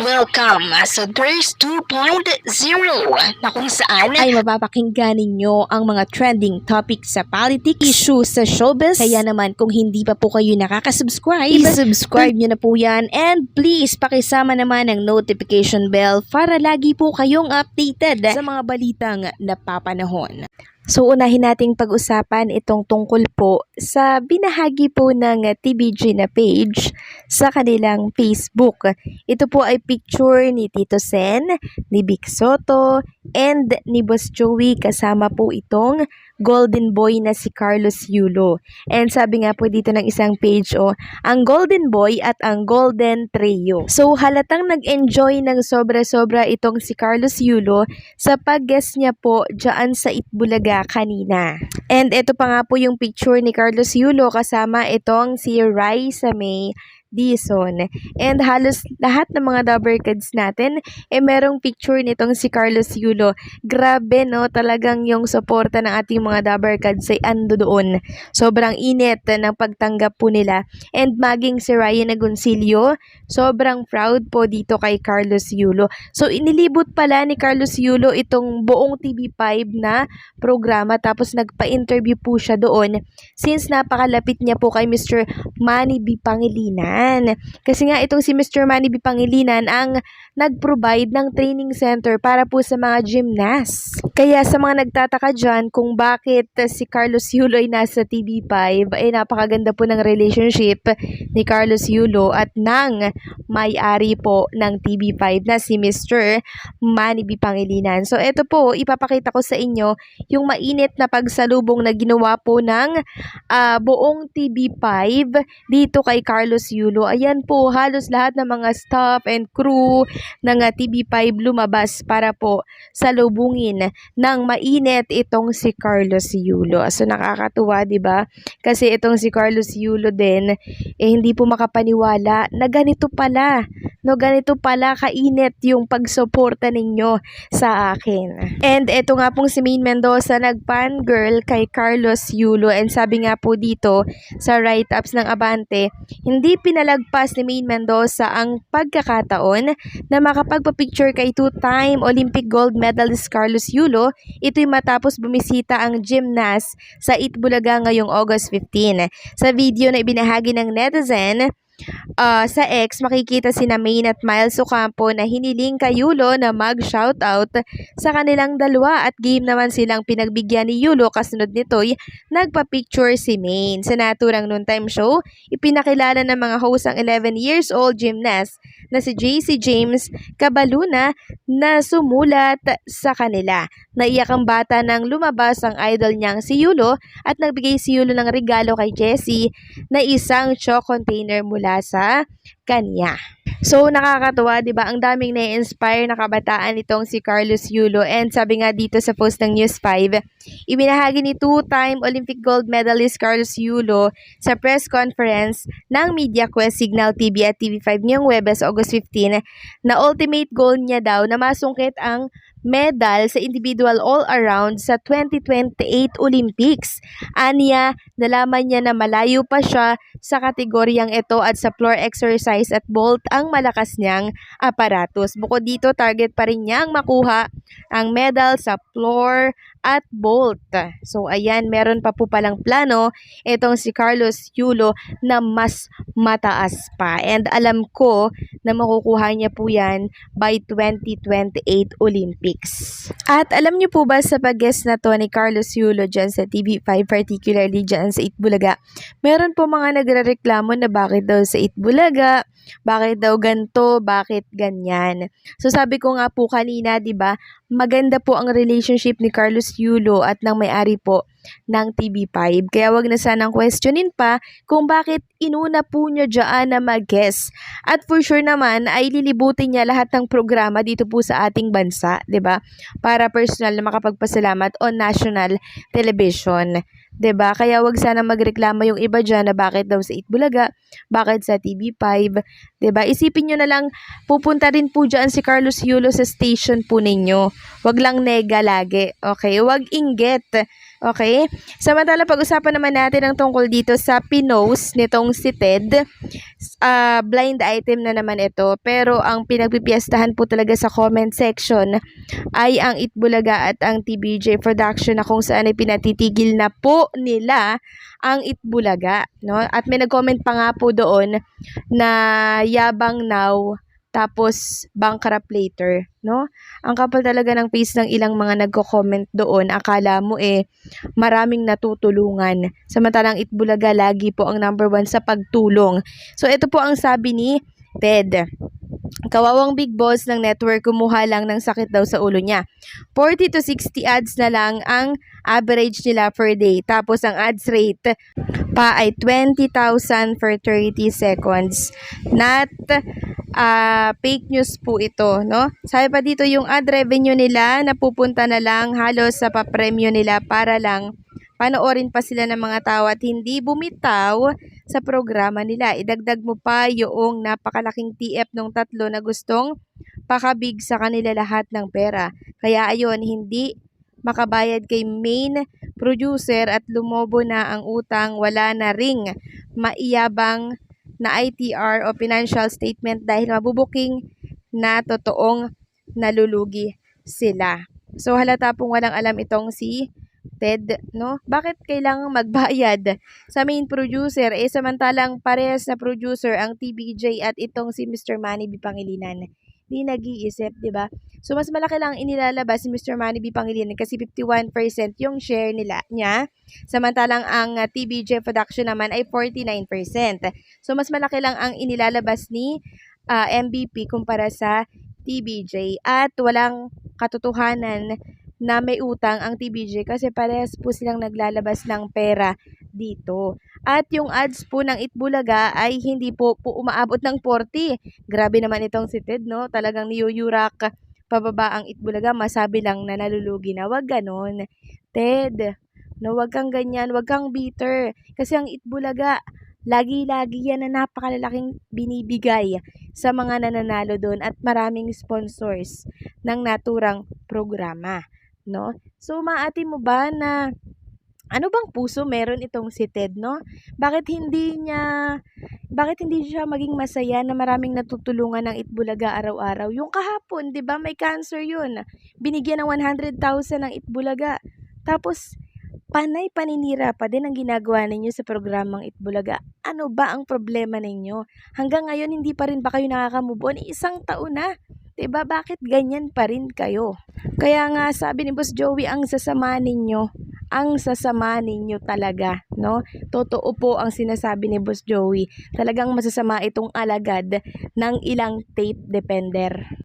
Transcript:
Welcome sa Thirst 2.0 na kung saan ay mapapakinggan ninyo ang mga trending topics sa politics, issues sa showbiz. Kaya naman kung hindi pa po kayo nakaka-subscribe, i-subscribe nyo na po yan. And please, pakisama naman ang notification bell para lagi po kayong updated sa mga balitang napapanahon. So unahin nating pag-usapan itong tungkol po sa binahagi po ng TVG na page sa kanilang Facebook. Ito po ay picture ni Tito Sen, ni Vic Soto, and ni Boss Joey kasama po itong golden boy na si Carlos Yulo. And sabi nga po dito ng isang page, ang golden boy at ang golden trio. So halatang nag-enjoy ng sobra-sobra itong si Carlos Yulo sa pag-guest niya po dyan sa Itbulaga kanina. And ito pa nga po yung picture ni Carlos Yulo kasama itong si Raisa May Dizon. And halos lahat ng mga Dabber Kids natin merong picture nitong si Carlos Yulo. Grabe no, talagang yung suporta ng ating mga Dabber Kids ay ando doon. Sobrang init ng pagtanggap po nila. And maging si Ryan Agoncillo, sobrang proud po dito kay Carlos Yulo. So inilibot pala ni Carlos Yulo itong buong TV5 na programa, tapos nagpa-interview po siya doon since napakalapit niya po kay Mr. Manny B. Pangilinan. Kasi nga itong si Mr. Manny B. Pangilinan ang nag-provide ng training center para po sa mga gymnasts. Kaya sa mga nagtataka dyan kung bakit si Carlos Yulo ay nasa TV5, ay napakaganda po ng relationship ni Carlos Yulo at ng may-ari po ng TV5 na si Mr. Manny B. Pangilinan. So ito po, ipapakita ko sa inyo yung mainit na pagsalubong na ginawa po ng buong TV5 dito kay Carlos Yulo. Ayan po, halos lahat ng mga staff and crew ng TV5 lumabas para po salubungin ng mainit itong si Carlos Yulo. So nakakatuwa, 'di ba? Kasi itong si Carlos Yulo din hindi po makapaniwala na ganito pala. No, ganito pala kainit yung pagsuporta ninyo sa akin. And ito nga pong si Maine Mendoza nag-fangirl kay Carlos Yulo, and sabi nga po dito sa write-ups ng Abante, hindi pinalagpas ni Maine Mendoza ang pagkakataon na makapagpa-picture kay two-time Olympic gold medalist Carlos Yulo. Ito'y matapos bumisita ang gymnast sa Itbulaga ngayong August 15. Sa video na ibinahagi ng netizen sa X, makikita sina Maine at Miles Ocampo na hiniling kay Yulo na mag-shoutout sa kanilang dalawa, at game naman silang pinagbigyan ni Yulo. Kasunod nito'y nagpa-picture si Maine. Sa naturang noontime show, ipinakilala ng mga host ang 11 years old gymnast na si JC James Cabaluna na sumulat sa kanila. Naiyak ang bata nang lumabas ang idol niyang si Yulo, at nagbigay si Yulo ng regalo kay Jessie na isang chalk container mula sa kanya. So nakakatuwa, 'di ba? Ang daming na-inspire na kabataan nitong si Carlos Yulo, and sabi nga dito sa post ng News 5, ibinahagi ni two-time Olympic gold medalist Carlos Yulo sa press conference ng Media Quest, Signal TV at TV5 ngayong Huwebes, August 15, na ultimate goal niya daw na masungkit ang medal sa individual all-around sa 2028 Olympics. Aniya, nalaman niya na malayo pa siya sa kategoryang ito at sa floor exercise at vault ang malakas niyang aparatos. Bukod dito, target pa rin niyang makuha ang medal sa floor at vault. So ayan, meron pa po palang plano itong si Carlos Yulo na mas mataas pa. And alam ko na makukuha niya po yan by 2028 Olympics. At alam niyo po ba sa pag-guest na to ni Carlos Yulo dyan sa TV5, particularly dyan sa Itbulaga, meron po mga nagrereklamo na bakit daw sa Itbulaga, bakit daw ganto, bakit ganyan. So sabi ko nga po kanina, 'di ba, maganda po ang relationship ni Carlos Yulo at ng may-ari po ng TV5. Kaya wag na sanang questionin pa kung bakit inuna po niya dyan na mag-guest. At for sure naman ay lilibutin niya lahat ng programa dito po sa ating bansa, 'di ba? Para personal na makapagpasalamat on national television. 'Di ba? Kaya wag sana magreklamo yung iba diyan na bakit daw sa Itbulaga, bakit sa TV5, 'di ba? Isipin niyo na lang, pupunta rin po diyan si Carlos Yulo sa station po ninyo. Wag lang nega lagi. Okay? Wag inggit. Okay? Samantala, pag-usapan naman natin ang tungkol dito sa pinost nitong si Ted. Blind item na naman ito. Pero ang pinagpipiestahan po talaga sa comment section ay ang Itbulaga at ang TBJ production na kung saan ay pinatitigil na po nila ang Itbulaga. No? At may nag-comment pa nga po doon na yabang now tapos bankrupt later, no? Ang kapal talaga ng face ng ilang mga nagko-comment doon. Akala mo maraming natutulungan. Samantalang Itbulaga lagi po ang number 1 sa pagtulong. So ito po ang sabi ni Ted. Kawawang big boss ng network kumuha lang ng sakit daw sa ulo niya. 40 to 60 ads na lang ang average nila per day. Tapos ang ads rate pa ay 20,000 for 30 seconds. Not fake news po ito, no? Sabi pa dito yung ad revenue nila napupunta na lang halos sa papremyo nila para lang panoorin pa sila ng mga tao at hindi bumitaw sa programa nila. Idagdag mo pa yung napakalaking TF ng tatlo na gustong pakabig sa kanila lahat ng pera. Kaya ayun, hindi makabayad kay main producer at lumobo na ang utang, wala na ring maiyabang na ITR o financial statement dahil mabubuking na totoong nalulugi sila. So halata pong walang alam itong si Ted, no? Bakit kailangang magbayad sa main producer samantalang parehas na producer ang TBJ at itong si Mr. Manny B. Pangilinan? Di nag-iisip, di ba? So mas malaki lang inilalabas si Mr. Manny B. Pangilinan kasi 51% yung share niya. Samantalang ang TBJ production naman ay 49%. So mas malaki lang ang inilalabas ni MVP kumpara sa TBJ at walang katotohanan na may utang ang TBJ kasi parehas po silang naglalabas ng pera dito. At yung ads po ng Itbulaga ay hindi po umaabot ng 40. Grabe naman itong si Ted, no? Talagang niyuyurak pababa ang Itbulaga, masabi lang na nalulugi na. Wag ganon. Ted, no, wag kang ganyan, wag kang bitter. Kasi ang Itbulaga, lagi-lagi yan na napakalalaking binibigay sa mga nananalo doon at maraming sponsors ng naturang programa. No? So, maati mo ba na ano bang puso meron itong si Ted, no? Bakit hindi siya maging masaya na maraming natutulungan ng Itbulaga araw-araw? Yung kahapon, 'di ba, may cancer 'yun. Binigyan ng 100,000 ng Itbulaga. Tapos panay paninira pa din ang ginagawa ninyo sa programang Itbulaga. Ano ba ang problema ninyo? Hanggang ngayon hindi pa rin ba kayo nakaka-move on? Isang taon na. 'Di ba? Bakit ganyan pa rin kayo? Kaya nga sabi ni Boss Joey, ang sasama ninyo talaga, no? Totoo po ang sinasabi ni Boss Joey. Talagang masasama itong alagad ng ilang tape depender.